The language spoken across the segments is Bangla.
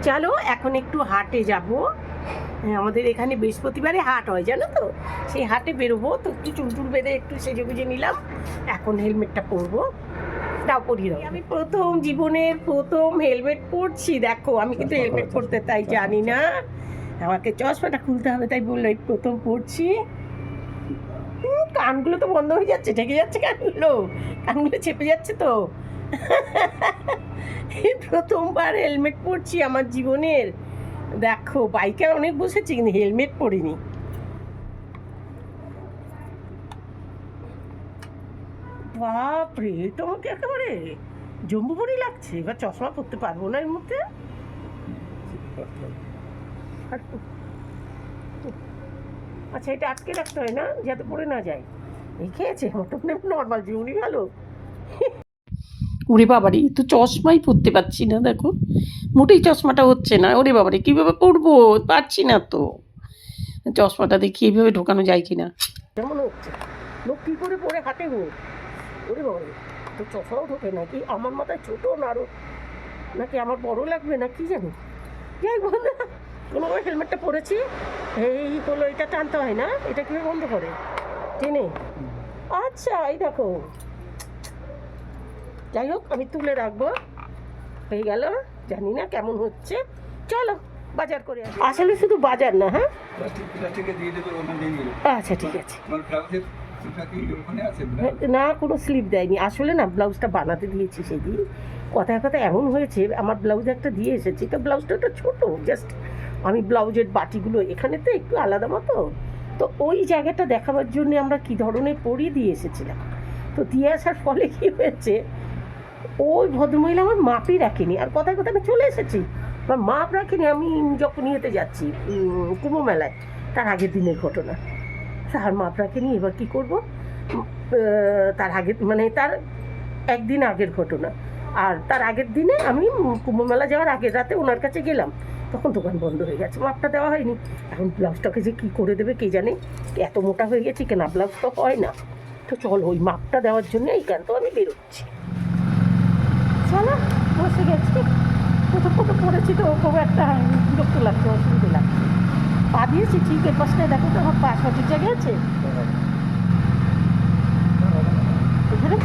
চলো এখন একটু হাটে যাব। আমাদের এখানে বৃহস্পতিবারে হাট হয় জানো তো, সেই হাটে বেরোবো। তো একটু চুল বেঁধে একটু সেজে গুজে নিলাম, এখন হেলমেটটা পরবো। তাও পরিয়ে আমি জীবনের প্রথম হেলমেট পরছি। দেখো আমি কিন্তু হেলমেট পরতে তাই জানি না, আমাকে চশমাটা খুলতে হবে তাই বললো, এই প্রথম পরছি। কানগুলো তো বন্ধ হয়ে যাচ্ছে, ঢেকে যাচ্ছে কানগুলো চেপে যাচ্ছে তো। প্রথমবার হেলমেট পরছি আমার জীবনের। দেখো বাইকে অনেক বসেছি কিন্তু হেলমেট পরিনি। বাপরে, তোমাকে একেবারে জম্বুপুরি লাগছে। এবার চশমা পরতে পারবো না এর মধ্যে। আচ্ছা, এটা আটকে রাখতে হয় না যাতে পড়ে না যায়। এই খেয়েছে নর্মাল জীবনই ভালো। ওরে বাবারে, তো চশমাই পরতে পারছি না, দেখো মোটেই চশমাটা হচ্ছে না। ওরে বাবারে, কীভাবে পরবো, পারছি না তো। চশমাটা দেখি এইভাবে ঢোকানো যায় কিনা। কেমন হচ্ছে, লোক কী করে পরে হাঁটে গো। ওরে বাবারে, তো চশমাও ঢোকে নাকি? আমার মাথায় ছোটো না আরও, নাকি আমার বড় লাগবে না কি জানি। যাই বন্ধু, কোনোভাবে হেলমেটটা পরেছি। এই হলো, এটা টানতে হয় না, এটা কীভাবে বন্ধ করে টেনে? আচ্ছা এই দেখো, যাই হোক আমি তুলে রাখবো। হয়ে গেল, জানি না কেমন হচ্ছে। চলো বাজার করে আসি। আসলে শুধু বাজার না, হ্যাঁ আচ্ছা ঠিক আছে। না, কোনো স্লিপ দেয়নি আসলে, না ব্লাউজটা বানাতে দিয়েছি সেদিন। কথায় কথায় এমন হয়েছে, আমার ব্লাউজ একটা দিয়ে এসেছি, তো ব্লাউজটা একটা ছোটো, জাস্ট আমি ব্লাউজের বাটিগুলো এখানে তো একটু আলাদা মতো, তো ওই জায়গাটা দেখাবার জন্য আমরা কী ধরনের পরি দিয়ে এসেছিলাম। তো দিয়ে আসার ফলে কী হয়েছে, ওই ভদ্রমহিলা আমার মাপই রাখেনি। আর কথায় কথায় আমি চলে এসেছি, আমার মাপ রাখেনি। আমি যখন ইয়েতে যাচ্ছি কুম্ভ মেলায়, তার আগের দিনের ঘটনা, তার মাপ রাখেনি। এবার কী করবো, তার আগের মানে তার একদিন আগের ঘটনা। আর তার আগের দিনে আমি কুম্ভ মেলা যাওয়ার আগের রাতে ওনার কাছে গেলাম, তখন দোকান বন্ধ হয়ে গেছে, মাপটা দেওয়া হয়নি। এখন ব্লাউজটাকে যে কী করে দেবে কে জানে, এত মোটা হয়ে গেছি, কেনা ব্লাউজ তো হয় না। তো চলো ওই মাপটা দেওয়ার জন্য এইখান তো আমি বেরোচ্ছি। চলো বসে গেছি, কোথাও কোথাও পড়েছি তো খুব একটা বিরক্ত লাগছে, অসুবিধে লাগছে। পা দিয়েছি ঠিক এর পাশটায়, দেখো তো আমার পা সঠিক জায়গায় আছে এখানে,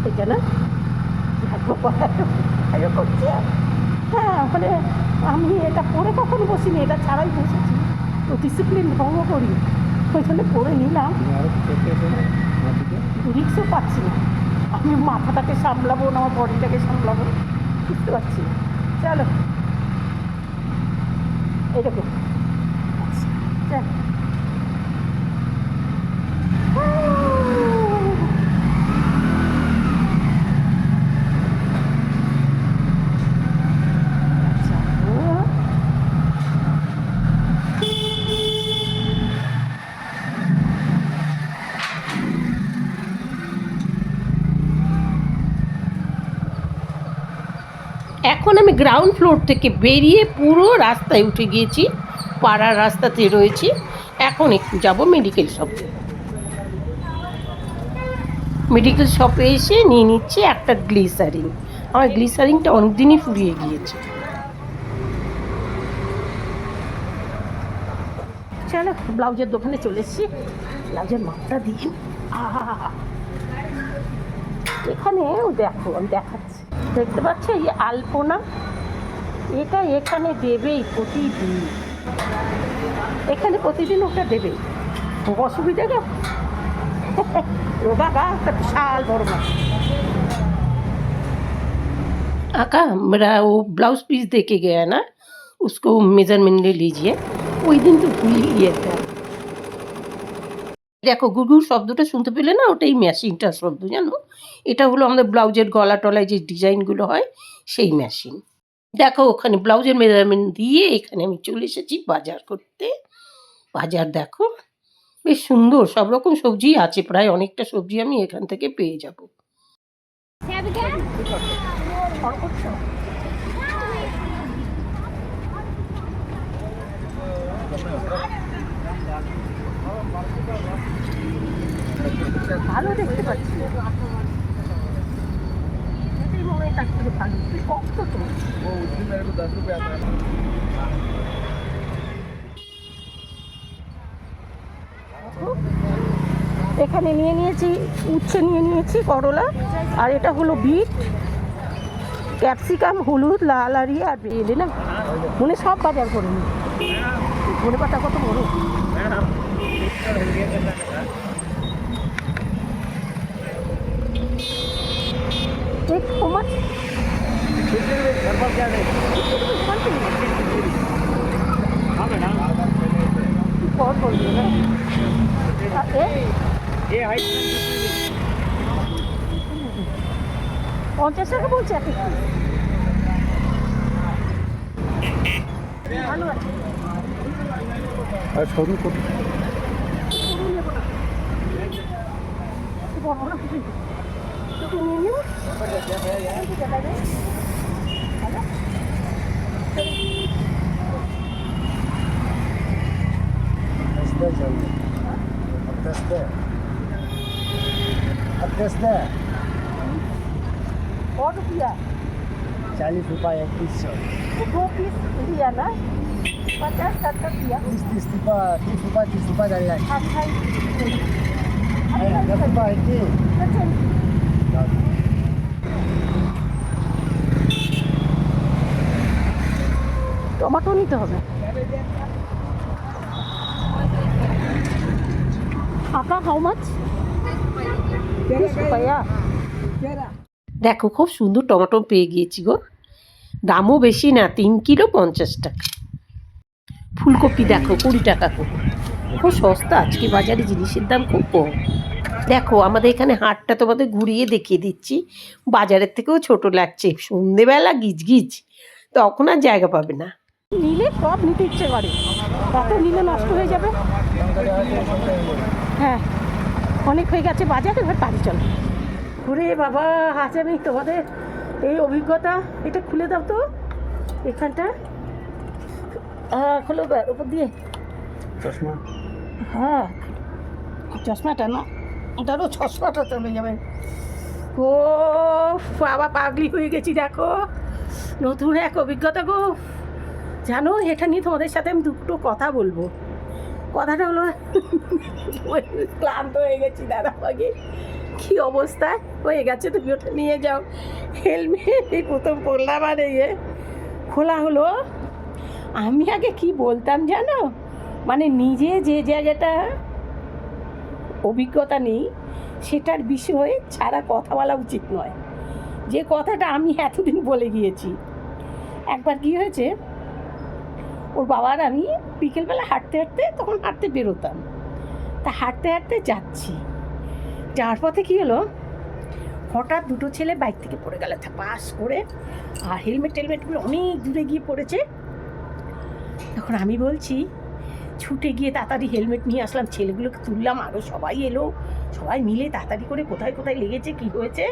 এটা না করছে। হ্যাঁ মানে আমি এটা পরে কখনো বসিনি, এটা ছাড়াই বসেছি, তো ডিসিপ্লিন ভঙ্গ করি, ওই জন্য পরে নিলাম। রিক্সও পাচ্ছি না, আমি মাথাটাকে সামলাবো না আমার বডিটাকে সামলাবো, বুঝতে পারছি না। চলো এইরকম, চল। এখন আমি গ্রাউন্ড ফ্লোর থেকে বেরিয়ে পুরো রাস্তায় উঠে গিয়েছি, পাড়ার রাস্তাতে রয়েছি। এখন একটু যাব মেডিকেল শপে। মেডিকেল শপে এসে নিয়ে নিচ্ছি একটা গ্লিসারিন। আমার গ্লিসারিনটা অনেকদিনই ফুরিয়ে গিয়েছে। চলো ব্লাউজের দোকানে চলে এসেছি, ব্লাউজের মাপটা দিই। এখানে দেখো আমি দেখাচ্ছি, দেখতে পাচ্ছ এই আলপনা, এটা এখানে দেবেই প্রতিদিন, এখানে প্রতিদিন ওটা দেবেই, অসুবিধা না। बाबा का विशाल बड़ आका, मेरा वो ब्लाउज पीस दे के गया ना, उसको मेजरमेंट ले लीजिए। ওই দিন তো ভুলে গিয়েছে। দেখো গুড়গুড় শব্দটা শুনতে পেলে না, ওটাই মেশিনটার শব্দ জানো। এটা হলো আমাদের ব্লাউজের গলা টলায় যে ডিজাইনগুলো হয় সেই মেশিন। দেখো ওখানে ব্লাউজের মেজারমেন্ট দিয়ে এখানে আমি চলে এসেছি বাজার করতে। বাজার দেখো বেশ সুন্দর, সব রকম সবজি আছে, প্রায় অনেকটা সবজি আমি এখান থেকে পেয়ে যাব। ভালো দেখতে পাচ্ছি, এটাই মনে হয় তার থেকে ভালো। তুই কত তো उसमें मेरे को 10 रुपये आता है। এখানে নিয়ে নিয়েছি উচ্ছে, নিয়ে নিয়েছি করলা, আর এটা হলো বিট, ক্যাপসিকাম, হলুদ, লাল আর ইয়ে আর এলে না মনে সব বাজার করে নি। ধনে পাতা কত বড়! Take how much? बहुत बोल रही है ना ये हाइट 50 টাকা বলছে এক একটু ভালো আছে। আর সরু কত? সরু নেব না, একটু বড় না কিছু একটু নিয়ে নিও। और रुपया 40 रुपये एक पीस। 2 पीस दिया ना, 50-70 दिया। 30 रुपये डालिए। 28 10 रुपये एक की। টমেটো নিতে হবে। আকা হাউ মাছ? 30 টাকা। দেখো খুব সুন্দর টমেটো পেয়ে গিয়েছি গো, দামও বেশি না, 3 কিলো 50 টাকা। ফুলকপি দেখো 20 টাকা করে, খুব সস্তা আজকে বাজারে জিনিসের দাম খুব কম। দেখো আমাদের এখানে হাটটা তোমাদের ঘুরিয়ে দেখিয়ে দিচ্ছি, বাজারের থেকেও ছোট লাগছে, সন্ধেবেলা গিজগিজ, তখন আর জায়গা পাবে না। নিলে সব নিতে ইচ্ছে করে, কত নিলে নষ্ট হয়ে যাবে। হ্যাঁ অনেক হয়ে গেছে বাজারে, এবার বাড়ি চলো। ঘুরে বাবা আজ আমি তোমাদের এই অভিজ্ঞতা, এটা খুলে দাও তো এখানটা, খোলো উপর দিয়ে। চশমা? হ্যাঁ চশমাটা না, ওটারও চশমাটা চলে যাবে। ও বাবা পাগলি হয়ে গেছি, দেখো নতুন এক অভিজ্ঞতা গো। জানো এটা নিয়ে তোমাদের সাথে আমি দুটো কথা বলবো। কথাটা হলো ক্লান্ত হয়ে গেছি দাদা ভাগে, কী অবস্থা হয়ে গেছে, তুমি ওটা নিয়ে যাও। হেলমেট এই প্রথম পড়লাম আর ইয়ে খোলা হলো। আমি আগে কি বলতাম জানো, মানে নিজে যে জায়গাটা অভিজ্ঞতা নেই সেটার বিষয়ে ছাড়া কথা বলা উচিত নয়, যে কথাটা আমি এতদিন বলে গিয়েছি। একবার কী হয়েছে, ওর বাবার আমি বিকেলবেলা হাঁটতে হাঁটতে, তখন হাঁটতে বেরোতাম, তা হাঁটতে হাঁটতে যাচ্ছি, যাওয়ার পথে কী হলো, হঠাৎ দুটো ছেলে বাইক থেকে পড়ে গেল পাস করে, আর হেলমেটগুলো অনেক দূরে গিয়ে পড়েছে। তখন আমি বলছি, ছুটে গিয়ে তাড়াতাড়ি হেলমেট নিয়ে আসলাম, ছেলেগুলোকে তুললাম, আরও সবাই এলো, সবাই মিলে তাড়াতাড়ি করে কোথায় কোথায় লেগেছে কী হয়েছে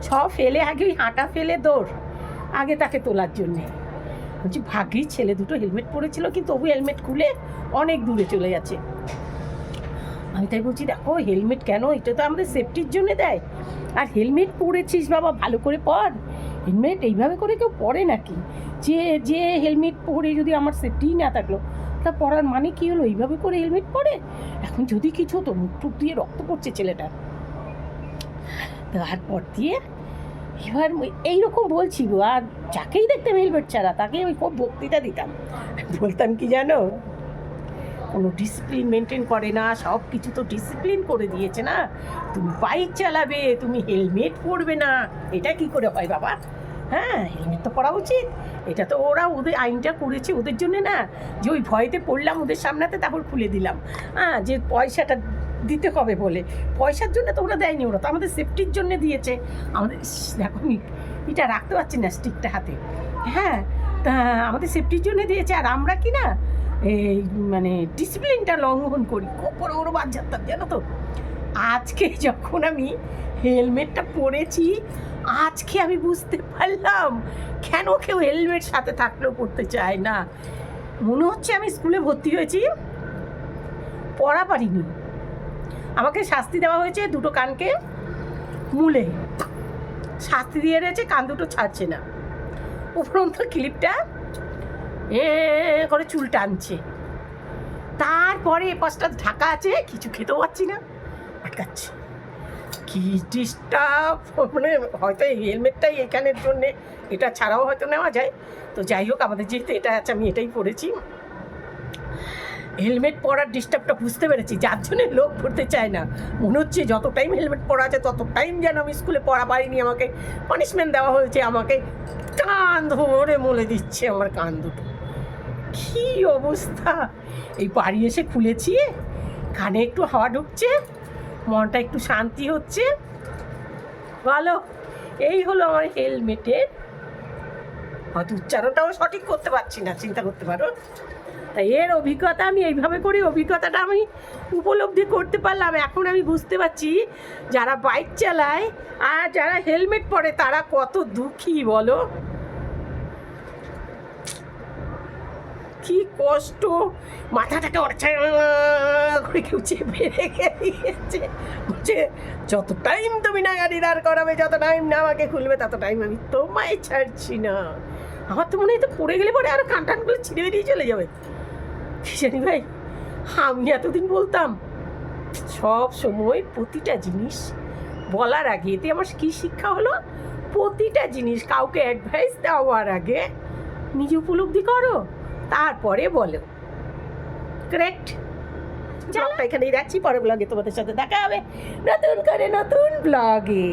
সব ফেলে, আগে ওই হাঁটা ফেলে দৌড় আগে তাকে তোলার জন্যে। বলছি ভাগ্যিস ছেলে দুটো হেলমেট পরেছিল, কিন্তু তবু হেলমেট খুলে অনেক দূরে চলে যাচ্ছে। আমি তাই বলছি দেখো হেলমেট কেন, এটা তো আমাদের সেফটির জন্য দেয়, আর হেলমেট পরেছিস বাবা ভালো করে পর, হেলমেট এইভাবে করে কেউ পরে নাকি, যে হেলমেট পরে যদি আমার সেফটিই না থাকলো, তা পরার মানে কী হলো, এইভাবে করে হেলমেট পরে, এখন যদি কিছু হতো মুখ টুক দিয়ে রক্ত পড়ছে ছেলেটার। তারপর দিয়ে এবার এইরকম বলছি গো, আর যাকেই দেখতাম হেলমেট ছাড়া তাকে আমি খুব বক্তৃতা দিতাম, বলতাম কি জানো, কোনো ডিসিপ্লিন মেনটেন করে না, সব কিছু তো ডিসিপ্লিন করে দিয়েছে না, তুমি বাইক চালাবে তুমি হেলমেট পরবে না, এটা কি করে হয় বাবা? হ্যাঁ হেলমেট তো পরা উচিত, এটা তো ওরা ওদের আইনটা করেছে ওদের জন্যে না, যে ওই ভয়েতে পড়লাম ওদের সামনেতে, তারপর খুলে দিলাম, হ্যাঁ যে পয়সাটা দিতে হবে বলে, পয়সার জন্য তো ওরা দেয়নি, ওরা তো আমাদের সেফটির জন্য দিয়েছে। আমাদের দেখো আমি এটা রাখতে পারছি না স্টিকটা হাতে, হ্যাঁ তা আমাদের সেফটির জন্য দিয়েছে, আর আমরা কি না এই মানে ডিসিপ্লিনটা লঙ্ঘন করি, খুব বড় বড় বাদ যাতাম জানো তো। আজকে যখন আমি হেলমেটটা পরেছি, আজকে আমি বুঝতে পারলাম কেন কেউ হেলমেট সাথে থাকলেও পড়তে চায় না। মনে হচ্ছে আমি স্কুলে ভর্তি হয়েছি, পড়া পারিনি, আমাকে শাস্তি দেওয়া হয়েছে, দুটো কানকে মুলে শাস্তি দিয়ে রয়েছে, কান দুটো ছাড়ছে না, উপরন্ত ক্লিপটা করে চুল টানছে, তারপরে এ পাশটা ঢাকা আছে, কিছু খেতেও পাচ্ছি না, আটকাচ্ছে। কি ডিস্টার্ব, মানে হয়তো এই হেলমেটটাই এখানের জন্যে, এটা ছাড়াও হয়তো নেওয়া যায়। তো যাই হোক, আমাদের যেহেতু এটা আছে আমি এটাই পরেছি। হেলমেট পরার ডিস্টার্বটা বুঝতে পেরেছি, যার জন্যে লোক পড়তে চায় না। মনে হচ্ছে যত টাইম হেলমেট পরা আছে তত টাইম যেন আমি স্কুলে পড়া পারিনি, আমাকে পানিশমেন্ট দেওয়া হয়েছে, আমাকে কান ধরে মলে দিচ্ছে আমার কান দুটো। কী অবস্থা! এই বাড়ি এসে খুলেছি, কানে একটু হাওয়া ঢুকছে, মনটা একটু শান্তি হচ্ছে, ভালো। এই হলো আমার হেলমেটের, হয়তো উচ্চারণটাও সঠিক করতে পারছি না, চিন্তা করতে পারো। তাই এর অভিজ্ঞতা আমি এইভাবে করি, অভিজ্ঞতাটা আমি উপলব্ধি করতে পারলাম। এখন আমি বুঝতে পারছি যারা বাইক চালায় আর যারা হেলমেট পরে তারা কত দুঃখী বলো। কি কষ্ট, মাথাটাকে করে কেউ চেপে রেখে দিয়েছে, বলছে যত টাইম তুমি না গাড়ি দাঁড় করাবে, যত টাইম না আমাকে খুলবে, তত টাইম আমি তোমায় ছাড়ছি না। আমার তো মনে হয় তো পড়ে গেলে পরে আরো কান টানগুলো ছিঁড়ে বেরিয়ে চলে যাবে। কি জানি ভাই, আমি এতদিন বলতাম সব সময় প্রতিটা জিনিস বলার আগে, এতে আমার কি শিক্ষা হলো, প্রতিটা জিনিস কাউকে অ্যাডভাইস দেওয়ার আগে নিজে উপলব্ধি করো, তারপরে বলো। কারেক্ট। ব্লগটা এখানেই রাখছি, পরের ব্লগে তোমাদের সাথে দেখা হবে নতুন করে নতুন ব্লগে।